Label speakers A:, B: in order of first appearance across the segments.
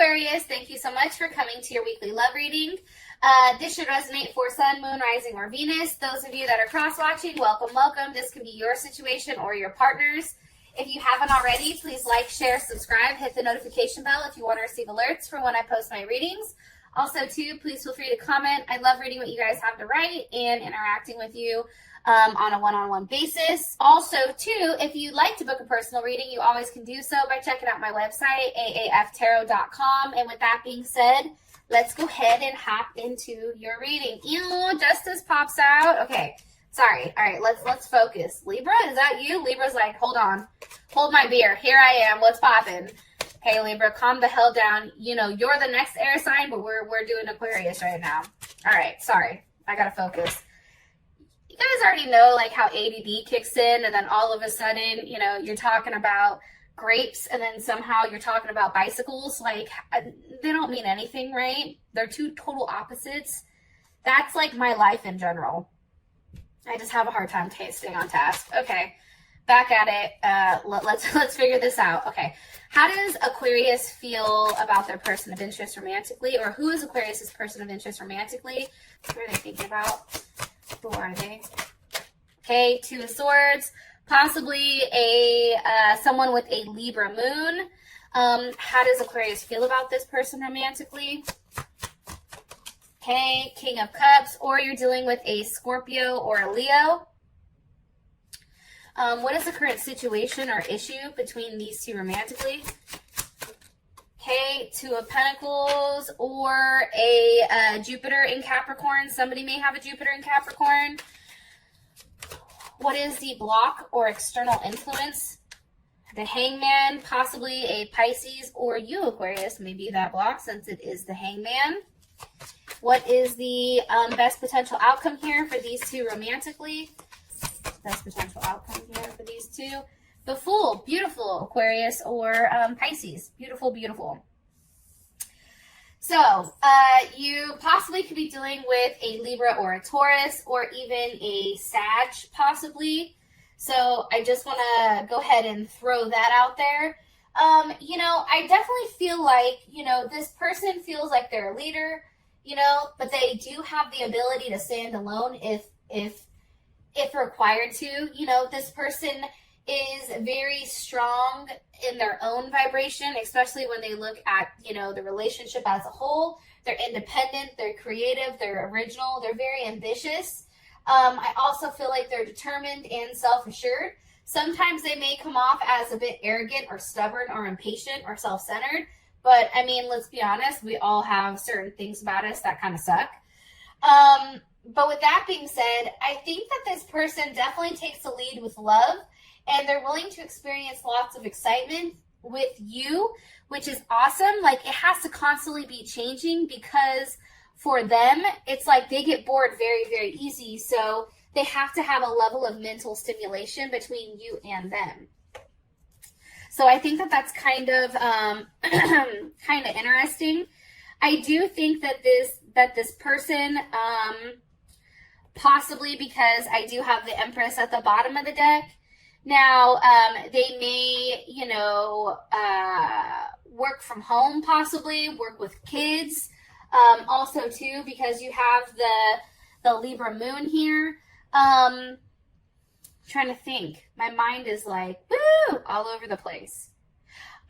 A: Aquarius, thank you so much for coming to your weekly love reading. This should resonate for Sun, Moon, Rising, or Venus. Those of you that are cross-watching, welcome, welcome. This could be your situation or your partner's. If you haven't already, please like, share, subscribe, hit the notification bell if you want to receive alerts for when I post my readings. Also, too, please feel free to comment. I love reading what you guys have to write and interacting with you on a one-on-one basis. Also, too, if you'd like to book a personal reading, you always can do so by checking out my website, aaftarot.com. And with that being said, let's go ahead and hop into your reading. Ew, Justice pops out. Okay, sorry. All right, let's focus. Libra, is that you? Libra's like, hold on. Hold my beer. Here I am. What's poppin'? Okay, Libra, calm the hell down. You know, you're the next air sign, but we're doing Aquarius right now. All right, sorry. I gotta focus. You guys already know, like, how ADD kicks in, and then all of a sudden, you know, you're talking about grapes, and then somehow you're talking about bicycles. Like, they don't mean anything, right? They're two total opposites. That's, like, my life in general. I just have a hard time staying on task. Okay, back at it. Let's figure this out. Okay, how does Aquarius feel about their person of interest romantically, or who is Aquarius's person of interest romantically? What are they thinking about? Who are they? Okay, Two of Swords, possibly someone with a Libra moon. How does Aquarius feel about this person romantically? Okay, King of Cups, or you're dealing with a Scorpio or a Leo. What is the current situation or issue between these two romantically? Okay, Two of Pentacles, or a Jupiter in Capricorn. Somebody may have a Jupiter in Capricorn. What is the block or external influence? The Hangman, possibly a Pisces, or you, Aquarius, may be that block since it is the Hangman. What is the best potential outcome here for these two romantically? Best potential outcome here for these two. The Fool, beautiful, Aquarius or Pisces. Beautiful, beautiful. So, you possibly could be dealing with a Libra or a Taurus, or even a Sag, possibly. So, I just want to go ahead and throw that out there. You know, I definitely feel like, you know, this person feels like they're a leader, you know, but they do have the ability to stand alone if required to. You know, this person is very strong in their own vibration, especially when they look at, you know, the relationship as a whole. They're independent, they're creative, they're original, they're very ambitious. I also feel like they're determined and self-assured. Sometimes they may come off as a bit arrogant or stubborn or impatient or self-centered, but I mean, let's be honest, we all have certain things about us that kind of suck. But with that being said, I think that this person definitely takes the lead with love, and they're willing to experience lots of excitement with you, which is awesome. Like, it has to constantly be changing, because for them, it's like they get bored very, very easy. So they have to have a level of mental stimulation between you and them. So I think that that's kind of interesting. I do think that this person, possibly because I do have the Empress at the bottom of the deck. Now, they may, you know, work from home, possibly work with kids. Also, too, because you have the Libra moon here. Trying to think. My mind is like, woo, all over the place.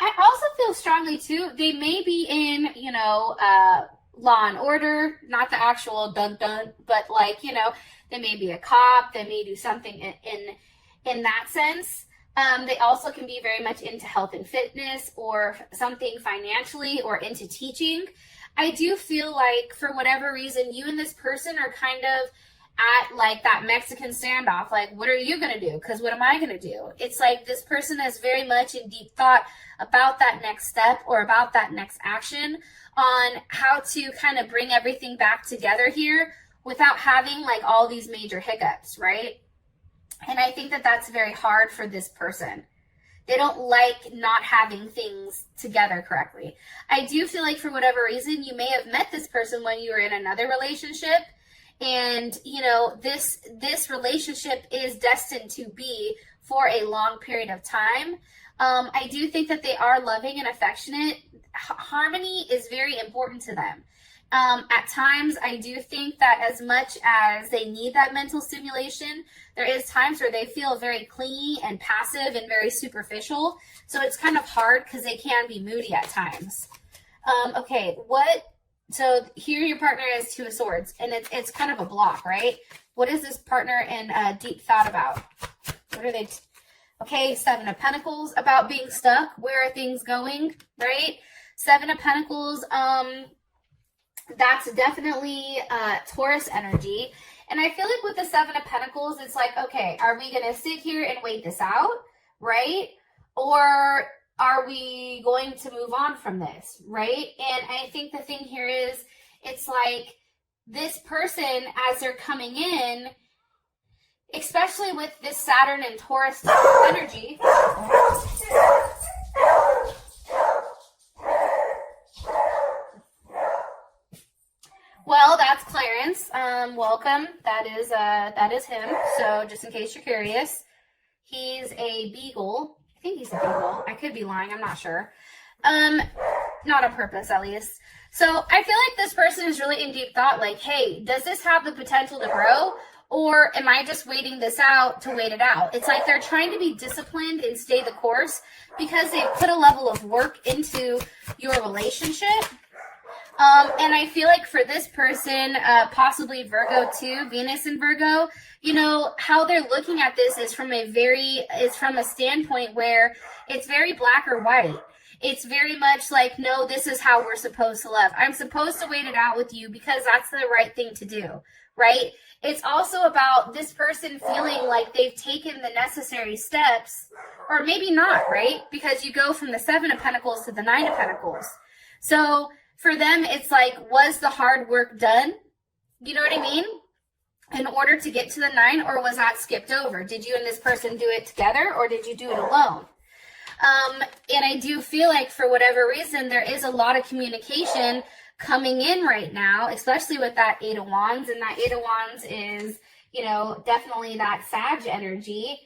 A: I also feel strongly, too, they may be in, you know, Law and Order, not the actual dun-dun, but, like, you know, they may be a cop, they may do something in that sense. They also can be very much into health and fitness, or something financially, or into teaching. I do feel like, for whatever reason, you and this person are kind of at, like, that Mexican standoff. Like, what are you going to do? Because what am I going to do? It's like this person is very much in deep thought about that next step, or about that next action, on how to kind of bring everything back together here without having, like, all these major hiccups, right? And I think that that's very hard for this person. They don't like not having things together correctly. I do feel like, for whatever reason, you may have met this person when you were in another relationship, and, you know, this relationship is destined to be for a long period of time. I do think that they are loving and affectionate. Harmony is very important to them. At times, I do think that as much as they need that mental stimulation, there is times where they feel very clingy and passive and very superficial. So it's kind of hard because they can be moody at times. Okay, so here your partner is Two of Swords, and it's kind of a block, right? What is this partner in deep thought about? What are they? Okay, Seven of Pentacles, about being stuck. Where are things going, right? Seven of Pentacles, that's definitely Taurus energy. And I feel like with the Seven of Pentacles, it's like, okay, are we going to sit here and wait this out, right? Or are we going to move on from this, right? And I think the thing here is, it's like this person, as they're coming in, especially with this Saturn and Taurus energy. Well, that's Clarence. Welcome. That is him. So just in case you're curious, he's a beagle. I think he's a beagle. I could be lying. I'm not sure. Not on purpose, at least. So I feel like this person is really in deep thought. Like, hey, does this have the potential to grow? Or am I just waiting this out to wait it out? It's like they're trying to be disciplined and stay the course because they've put a level of work into your relationship. And I feel like for this person, possibly Virgo too, Venus in Virgo, you know, how they're looking at this is from a standpoint where it's very black or white. It's very much like, no, this is how we're supposed to love. I'm supposed to wait it out with you because that's the right thing to do, right? It's also about this person feeling like they've taken the necessary steps, or maybe not, right? Because you go from the Seven of Pentacles to the Nine of Pentacles. So for them, it's like, was the hard work done? You know what I mean? In order to get to the Nine, or was that skipped over? Did you and this person do it together, or did you do it alone? And I do feel like for whatever reason, there is a lot of communication coming in right now, especially with that Eight of Wands. And that Eight of Wands is, you know, definitely that Sag energy.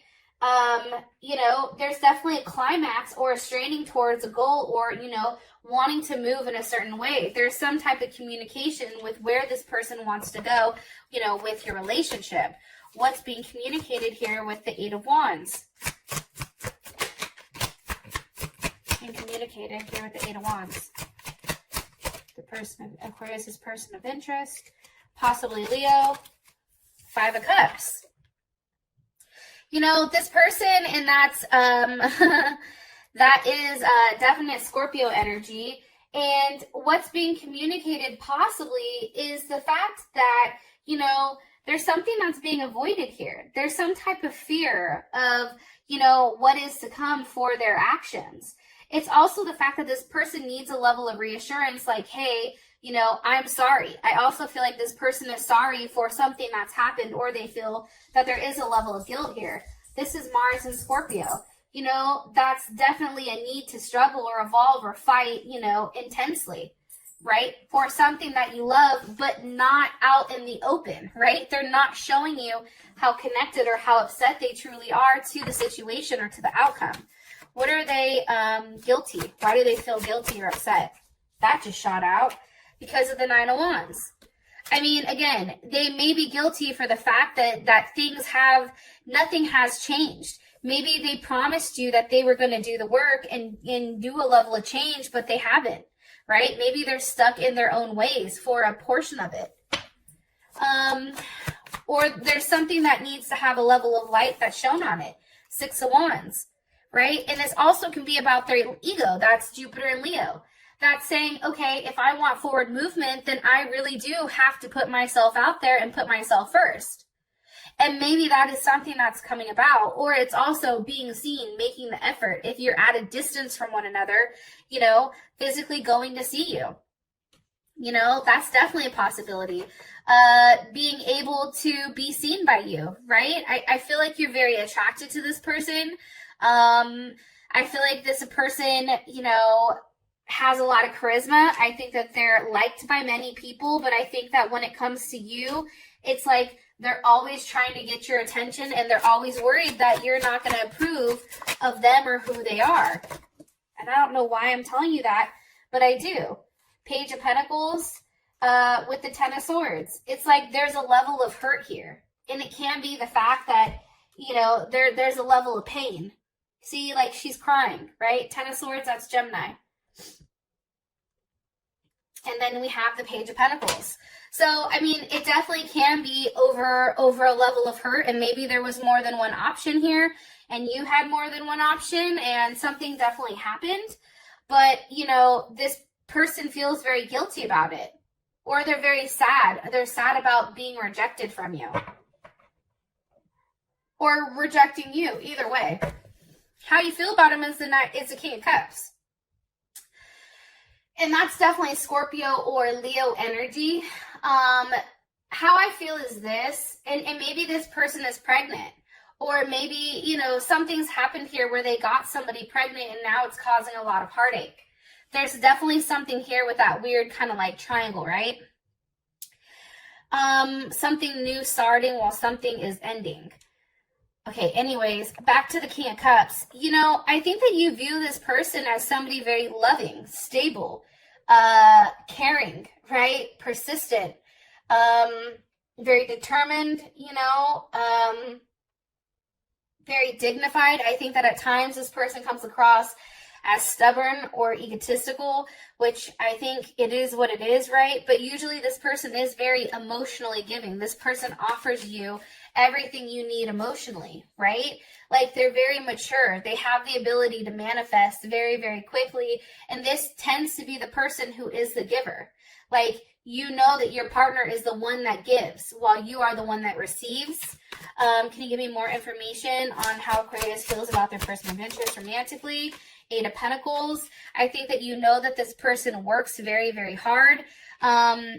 A: You know, there's definitely a climax or a straining towards a goal, or, you know, wanting to move in a certain way. There's some type of communication with where this person wants to go, you know, with your relationship. What's being communicated here with the Eight of Wands? Being communicated here with the Eight of Wands. The person of Aquarius is person of interest, possibly Leo. Five of Cups. You know, this person, and that's that is definite Scorpio energy. And what's being communicated possibly is the fact that, you know, there's something that's being avoided here. There's some type of fear of, you know, what is to come for their actions. It's also the fact that this person needs a level of reassurance, like, hey, you know, I'm sorry. I also feel like this person is sorry for something that's happened, or they feel that there is a level of guilt here. This is Mars and Scorpio. You know, that's definitely a need to struggle or evolve or fight, you know, intensely, right? For something that you love, but not out in the open, right? They're not showing you how connected or how upset they truly are to the situation or to the outcome. What are they guilty? Why do they feel guilty or upset? That just shot out because of the Nine of Wands. I mean, again, they may be guilty for the fact that nothing has changed. Maybe they promised you that they were going to do the work and do a level of change, but they haven't, right? Maybe they're stuck in their own ways for a portion of it. Or there's something that needs to have a level of light that's shown on it. Six of Wands, right? And this also can be about their ego. That's Jupiter and Leo. That's saying, okay, if I want forward movement, then I really do have to put myself out there and put myself first. And maybe that is something that's coming about. Or it's also being seen, making the effort. If you're at a distance from one another, you know, physically going to see you. You know, that's definitely a possibility. Being able to be seen by you, right? I feel like you're very attracted to this person. I feel like this person, you know, has a lot of charisma. I think that they're liked by many people, but I think that when it comes to you, It's like they're always trying to get your attention, and they're always worried that you're not going to approve of them or who they are. And I don't know why I'm telling you that, but I do. Page of Pentacles with the Ten of Swords. It's like there's a level of hurt here. And it can be the fact that, you know, there's a level of pain. See, like she's crying, right? Ten of Swords, that's Gemini. And then we have the Page of Pentacles. So, I mean, it definitely can be over a level of hurt, and maybe there was more than one option here, and you had more than one option, and something definitely happened. But, you know, this person feels very guilty about it, or they're very sad. They're sad about being rejected from you, or rejecting you, either way. How you feel about them is the King of Cups. And that's definitely Scorpio or Leo energy. How I feel is this, and maybe this person is pregnant, or maybe, you know, something's happened here where they got somebody pregnant and now it's causing a lot of heartache. There's definitely something here with that weird kind of like triangle, right? Something new starting while something is ending. Okay, anyways, back to the King of Cups. You know, I think that you view this person as somebody very loving, stable, caring, right? Persistent, very determined, you know, very dignified. I think that at times this person comes across as stubborn or egotistical, which I think it is what it is, right? But usually this person is very emotionally giving. This person offers you everything you need emotionally, right? Like they're very mature. They have the ability to manifest very, very quickly. And this tends to be the person who is the giver. Like, you know that your partner is the one that gives while you are the one that receives. Can you give me more information on how Aquarius feels about their person of interest romantically? Eight of Pentacles. I think that you know that this person works very, very hard,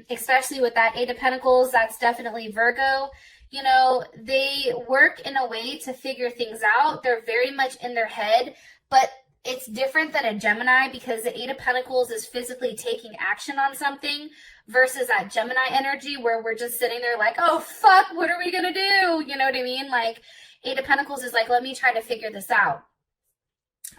A: especially with that Eight of Pentacles. That's definitely Virgo. You know, they work in a way to figure things out. They're very much in their head, but it's different than a Gemini because the Eight of Pentacles is physically taking action on something versus that Gemini energy where we're just sitting there like, oh, fuck, what are we going to do? You know what I mean? Like, Eight of Pentacles is like, let me try to figure this out.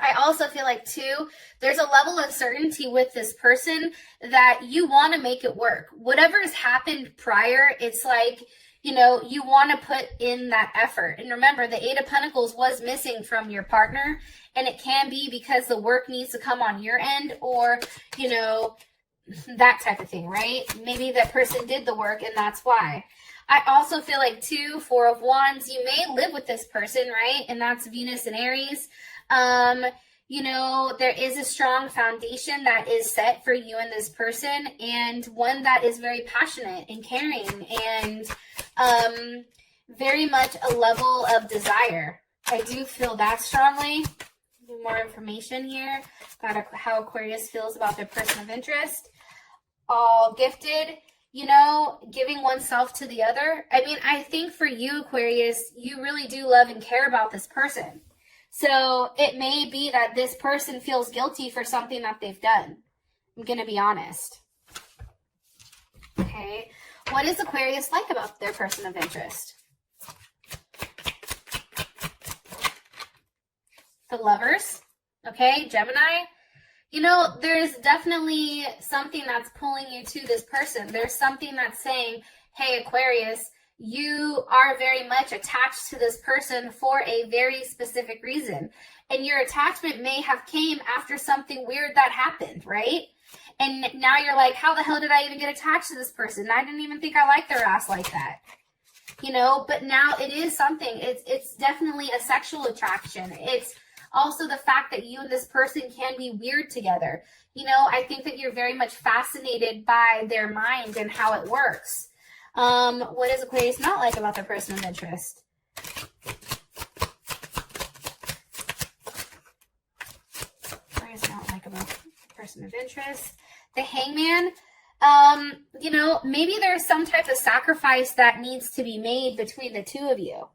A: I also feel like, too, there's a level of certainty with this person that you want to make it work. Whatever has happened prior, it's like, you know, you want to put in that effort. And remember, the Eight of Pentacles was missing from your partner, and it can be because the work needs to come on your end or, you know, that type of thing, right? Maybe that person did the work and that's why. I also feel like, too, Four of Wands, you may live with this person, right? And that's Venus and Aries. You know, there is a strong foundation that is set for you and this person, and one that is very passionate and caring and very much a level of desire. I do feel that strongly. More information here about how Aquarius feels about their person of interest. All gifted, you know, giving oneself to the other. I mean, I think for you, Aquarius, you really do love and care about this person. So it may be that this person feels guilty for something that they've done. I'm going to be honest. Okay. What is Aquarius like about their person of interest? The Lovers. Okay. Gemini. You know, there's definitely something that's pulling you to this person. There's something that's saying, hey, Aquarius, you are very much attached to this person for a very specific reason. And your attachment may have came after something weird that happened, right? And now you're like, how the hell did I even get attached to this person? I didn't even think I liked their ass like that. You know, but now it is something. It's definitely a sexual attraction. It's also the fact that you and this person can be weird together. You know, I think that you're very much fascinated by their mind and how it works. What is Aquarius not like about their person of interest? Aquarius not like about person of interest. The Hangman. You know, maybe there's some type of sacrifice that needs to be made between the two of you,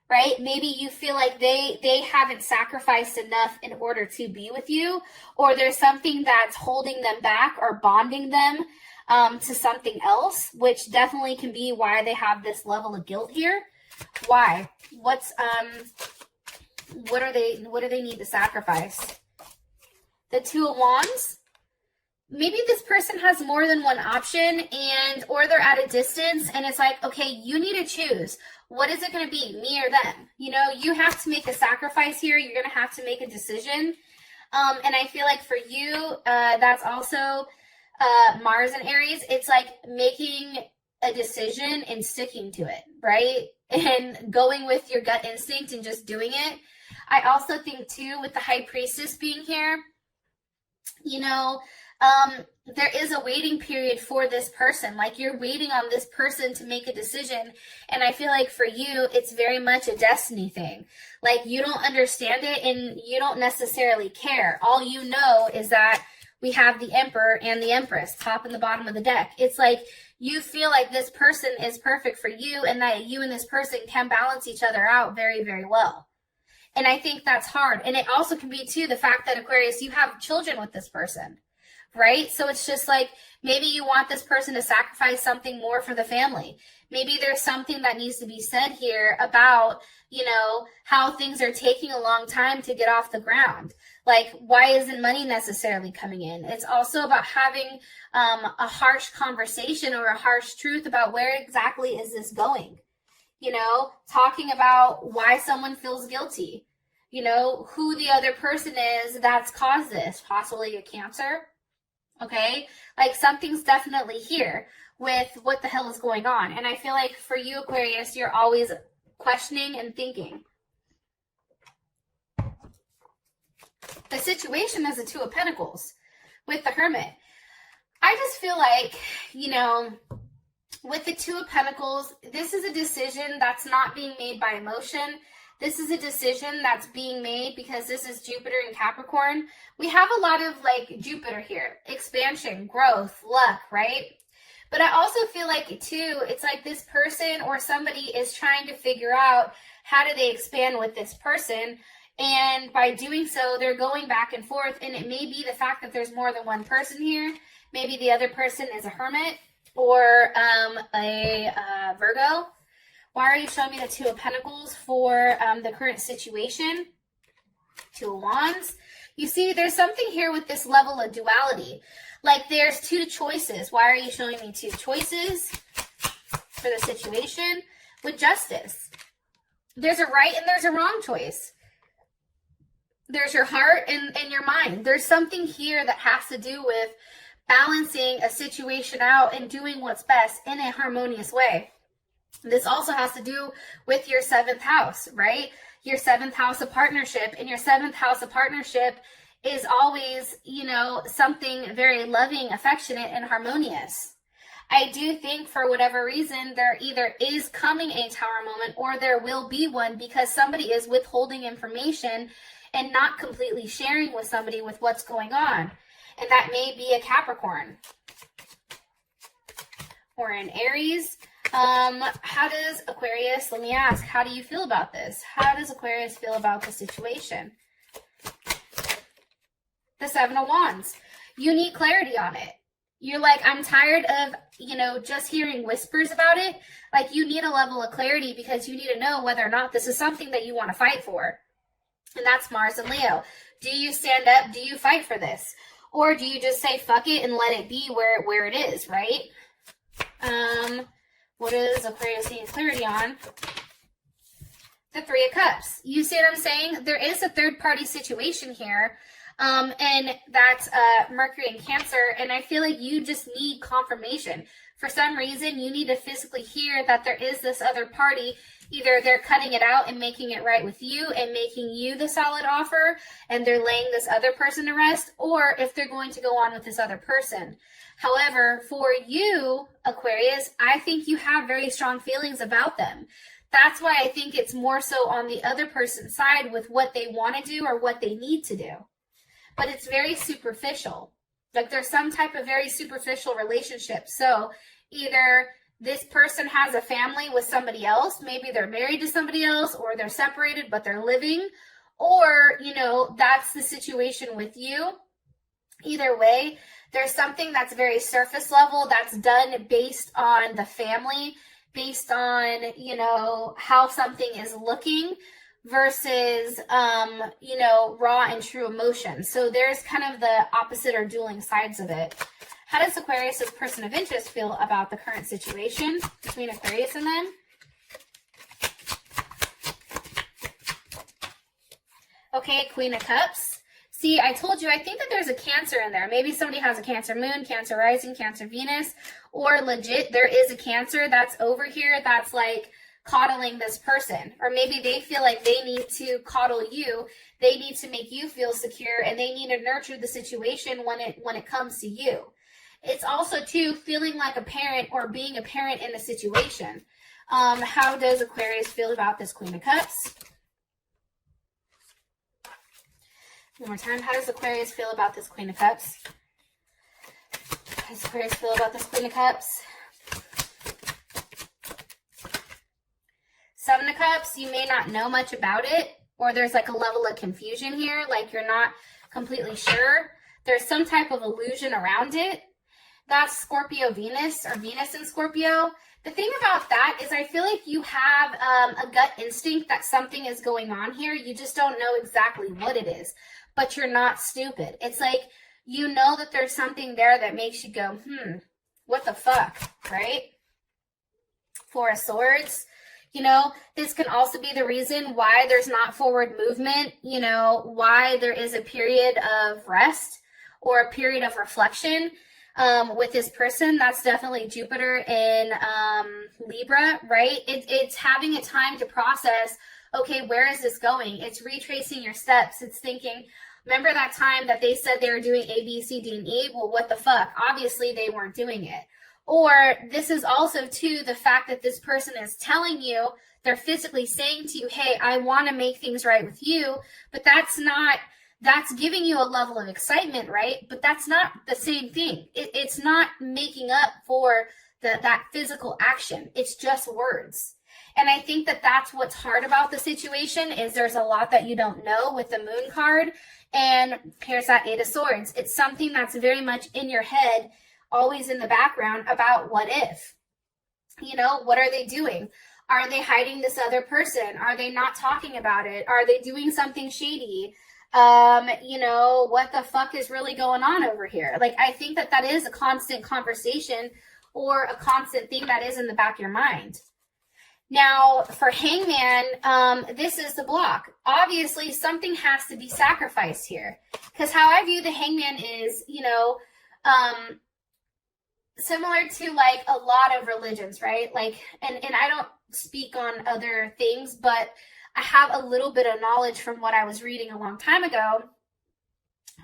A: right? Maybe you feel like they haven't sacrificed enough in order to be with you, or there's something that's holding them back or bonding them. to something else, which definitely can be why they have this level of guilt here. Why? What do they need to sacrifice? The Two of Wands. Maybe this person has more than one option, or they're at a distance, and it's like, okay, you need to choose. What is it going to be, me or them? You know, you have to make a sacrifice here. You're going to have to make a decision. And I feel like for you, that's also Mars and Aries. It's like making a decision and sticking to it, right? And going with your gut instinct and just doing it. I also think too, with the High Priestess being here, you know, there is a waiting period for this person. Like, you're waiting on this person to make a decision. And I feel like for you, it's very much a destiny thing. Like, you don't understand it and you don't necessarily care. All you know is that we have the Emperor and the Empress, top and the bottom of the deck. It's like you feel like this person is perfect for you and that you and this person can balance each other out very, very well. And I think that's hard. And it also can be too the fact that, Aquarius, you have children with this person, right? So it's just like, maybe you want this person to sacrifice something more for the family. Maybe there's something that needs to be said here about, you know, how things are taking a long time to get off the ground. Like, why isn't money necessarily coming in? It's also about having a harsh conversation or a harsh truth about where exactly is this going. You know, talking about why someone feels guilty. You know, who the other person is that's caused this. Possibly a Cancer. Okay? Like, something's definitely here with what the hell is going on. And I feel like for you, Aquarius, you're always questioning and thinking. The situation is the Two of Pentacles with the Hermit. I just feel like, you know, with the Two of Pentacles, this is a decision that's not being made by emotion. This is a decision that's being made because this is Jupiter in Capricorn. We have a lot of like Jupiter here, expansion, growth, luck, right? But I also feel like too, it's like this person or somebody is trying to figure out how do they expand with this person. And by doing so, they're going back and forth. And it may be the fact that there's more than one person here. Maybe the other person is a hermit or a Virgo. Why are you showing me the Two of Pentacles for the current situation? Two of Wands. You see, there's something here with this level of duality. Like, there's two choices. Why are you showing me two choices for the situation? With Justice. There's a right and there's a wrong choice. There's your heart and your mind. There's something here that has to do with balancing a situation out and doing what's best in a harmonious way. This also has to do with your 7th house, right? Your 7th house of partnership. And your 7th house of partnership is always, you know, something very loving, affectionate, and harmonious. I do think for whatever reason, there either is coming a Tower moment or there will be one because somebody is withholding information and not completely sharing with somebody with what's going on. And that may be a Capricorn or an Aries. How does Aquarius, let me ask, how do you feel about this? How does Aquarius feel about the situation? The Seven of Wands. You need clarity on it. You're like, I'm tired of, you know, just hearing whispers about it. Like, you need a level of clarity because you need to know whether or not this is something that you want to fight for. And that's Mars and Leo. Do you stand up? Do you fight for this? Or do you just say, fuck it and let it be where it is, right? What does Aquarius need clarity on? The Three of Cups. You see what I'm saying? There is a third-party situation here. And that's Mercury and Cancer. And I feel like you just need confirmation. For some reason, you need to physically hear that there is this other party. Either they're cutting it out and making it right with you and making you the solid offer and they're laying this other person to rest, or if they're going to go on with this other person. However, for you, Aquarius, I think you have very strong feelings about them. That's why I think it's more so on the other person's side with what they want to do or what they need to do. But it's very superficial. Like, there's some type of very superficial relationship. So either this person has a family with somebody else, maybe they're married to somebody else, or they're separated but they're living, or, you know, that's the situation with you. Either way, there's something that's very surface level that's done based on the family, based on, you know, how something is looking versus, you know, raw and true emotion. So there's kind of the opposite or dueling sides of it. How does Aquarius's person of interest feel about the current situation between Aquarius and them? Okay, Queen of Cups. See, I told you, I think that there's a Cancer in there. Maybe somebody has a Cancer moon, Cancer rising, Cancer Venus, or legit there is a Cancer that's over here that's like coddling this person. Or maybe they feel like they need to coddle you. They need to make you feel secure, and they need to nurture the situation when it comes to you. It's also, too, feeling like a parent or being a parent in a situation. How does Aquarius feel about this Queen of Cups? One more time. How does Aquarius feel about this Queen of Cups? How does Aquarius feel about this Queen of Cups? Seven of Cups, you may not know much about it, or there's like a level of confusion here, like you're not completely sure. There's some type of illusion around it. That's Scorpio Venus, or Venus in Scorpio. The thing about that is I feel like you have a gut instinct that something is going on here. You just don't know exactly what it is, but you're not stupid. It's like you know that there's something there that makes you go, what the fuck, right? Four of Swords. You know, this can also be the reason why there's not forward movement, you know, why there is a period of rest or a period of reflection. With this person, that's definitely Jupiter in Libra, right? It's having a time to process, okay, where is this going? It's retracing your steps. It's thinking, remember that time that they said they were doing A, B, C, D, and E? Well, what the fuck? Obviously, they weren't doing it. Or this is also, too, the fact that this person is telling you, they're physically saying to you, hey, I want to make things right with you, but that's giving you a level of excitement, right? But that's not the same thing. It's not making up for that physical action. It's just words. And I think that that's what's hard about the situation is there's a lot that you don't know with the Moon card. And here's that Eight of Swords. It's something that's very much in your head, always in the background about what if. You know, what are they doing? Are they hiding this other person? Are they not talking about it? Are they doing something shady? You know, what the fuck is really going on over here? Like, I think that that is a constant conversation or a constant thing that is in the back of your mind. Now, for Hangman, this is the block. Obviously, something has to be sacrificed here. Because how I view the Hangman is, you know, similar to, like, a lot of religions, right? Like, and I don't speak on other things, but I have a little bit of knowledge from what I was reading a long time ago.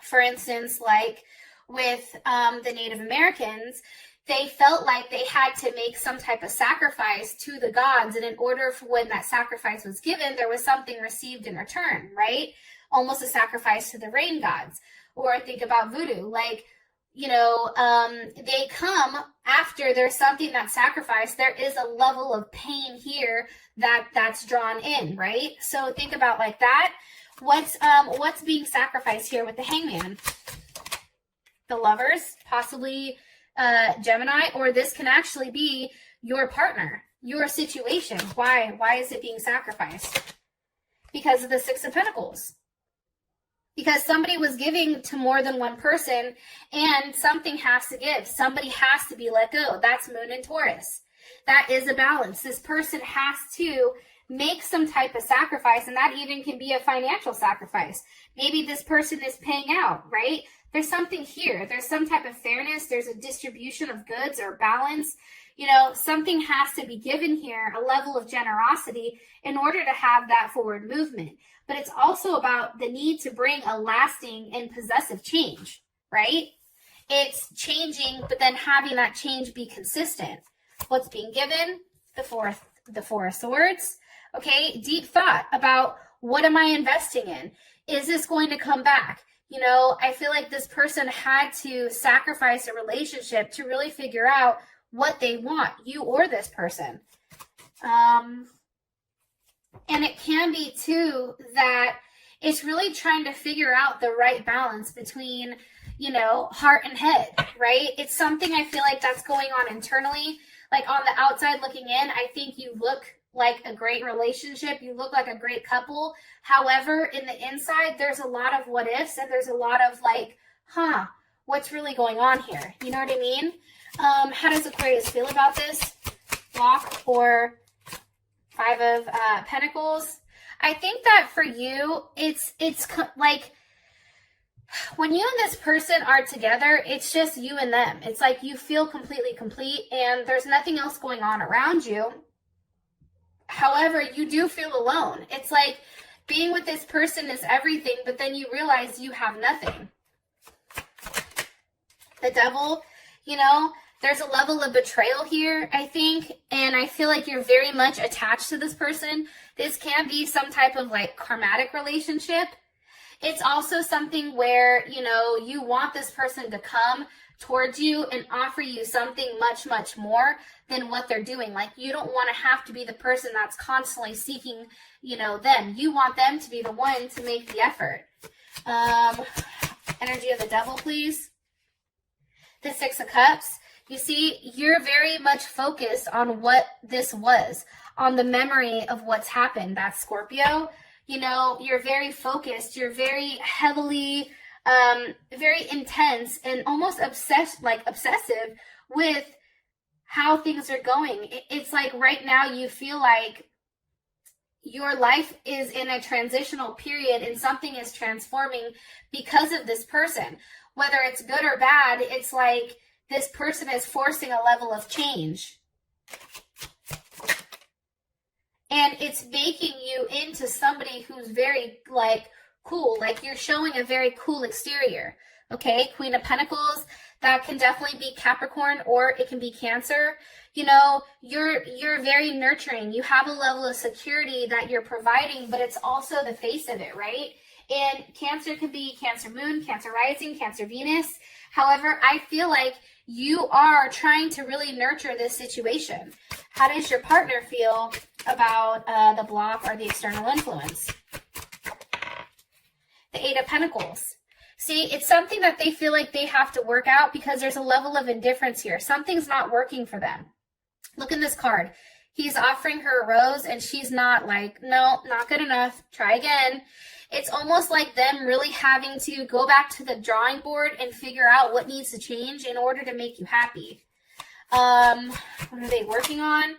A: For instance, like with the Native Americans, they felt like they had to make some type of sacrifice to the gods. And in order for when that sacrifice was given, there was something received in return, right? Almost a sacrifice to the rain gods. Or think about voodoo, like, you know, they come after there's something that's sacrificed. There is a level of pain here that's drawn in, right? So think about like that. What's being sacrificed here with the Hangman? The Lovers, possibly Gemini, or this can actually be your partner, your situation. Why is it being sacrificed? Because of the Six of Pentacles. Because somebody was giving to more than one person, and something has to give. Somebody has to be let go. That's Moon and Taurus. That is a balance. This person has to make some type of sacrifice, and that even can be a financial sacrifice. Maybe this person is paying out, right? There's something here. There's some type of fairness. There's a distribution of goods or balance. You know, something has to be given here, a level of generosity in order to have that forward movement. But it's also about the need to bring a lasting and possessive change, right? It's changing, but then having that change be consistent. What's being given? The Four of Swords. Okay, deep thought about what am I investing in? Is this going to come back? You know, I feel like this person had to sacrifice a relationship to really figure out what they want, you or this person. And it can be, too, that it's really trying to figure out the right balance between, you know, heart and head, right? It's something I feel like that's going on internally. Like on the outside looking in, I think you look like a great relationship. You look like a great couple. However, in the inside, there's a lot of what ifs and there's a lot of like, what's really going on here? You know what I mean? How does Aquarius feel about this? Block or Five of Pentacles. I think that for you, it's like when you and this person are together, it's just you and them. It's like you feel completely complete and there's nothing else going on around you. However, you do feel alone. It's like being with this person is everything, but then you realize you have nothing. The Devil, you know, there's a level of betrayal here, I think, and I feel like you're very much attached to this person. This can be some type of like karmatic relationship. It's also something where, you know, you want this person to come towards you and offer you something much, much more than what they're doing. Like, you don't want to have to be the person that's constantly seeking, you know, them. You want them to be the one to make the effort. Energy of the Devil, please. The Six of Cups. You see, you're very much focused on what this was, on the memory of what's happened. That's Scorpio. You know, you're very focused. You're very heavily, very intense and almost obsessive with how things are going. It's like right now you feel like your life is in a transitional period and something is transforming because of this person. Whether it's good or bad, it's like this person is forcing a level of change. And it's making you into somebody who's very, like, cool. Like, you're showing a very cool exterior. Okay? Queen of Pentacles, that can definitely be Capricorn or it can be Cancer. You know, you're very nurturing. You have a level of security that you're providing, but it's also the face of it, right? And Cancer can be Cancer Moon, Cancer Rising, Cancer Venus. However, I feel like you are trying to really nurture this situation. How does your partner feel about the block or the external influence? The Eight of Pentacles. See, it's something that they feel like they have to work out because there's a level of indifference here. Something's not working for them. Look in this card. He's offering her a rose and she's not like, no, not good enough. Try again. It's almost like them really having to go back to the drawing board and figure out what needs to change in order to make you happy. What are they working on?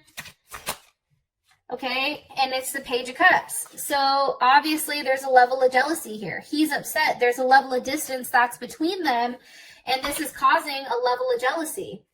A: Okay, and it's the Page of Cups. So obviously there's a level of jealousy here. He's upset. There's a level of distance that's between them, and this is causing a level of jealousy.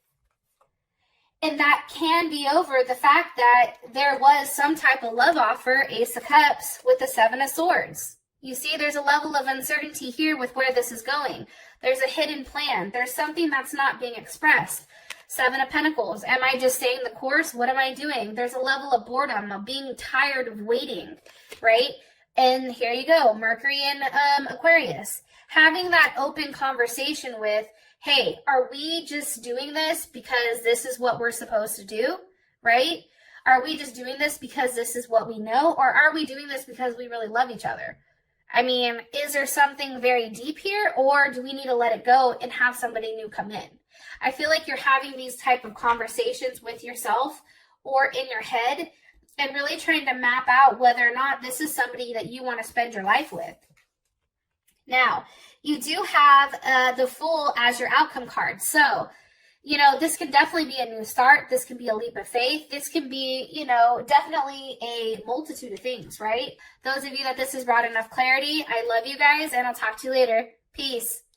A: And that can be over the fact that there was some type of love offer, Ace of Cups, with the Seven of Swords. You see, there's a level of uncertainty here with where this is going. There's a hidden plan. There's something that's not being expressed. Seven of Pentacles. Am I just staying the course? What am I doing? There's a level of boredom, of being tired of waiting, right? And here you go, Mercury and Aquarius. Having that open conversation with, hey, are we just doing this because this is what we're supposed to do, right? Are we just doing this because this is what we know? Or are we doing this because we really love each other? I mean, is there something very deep here, or do we need to let it go and have somebody new come in? I feel like you're having these type of conversations with yourself or in your head and really trying to map out whether or not this is somebody that you want to spend your life with. Now, you do have the Fool as your outcome card. So, you know, this can definitely be a new start. This can be a leap of faith. This can be, you know, definitely a multitude of things, right? Those of you that this has brought enough clarity, I love you guys, and I'll talk to you later. Peace.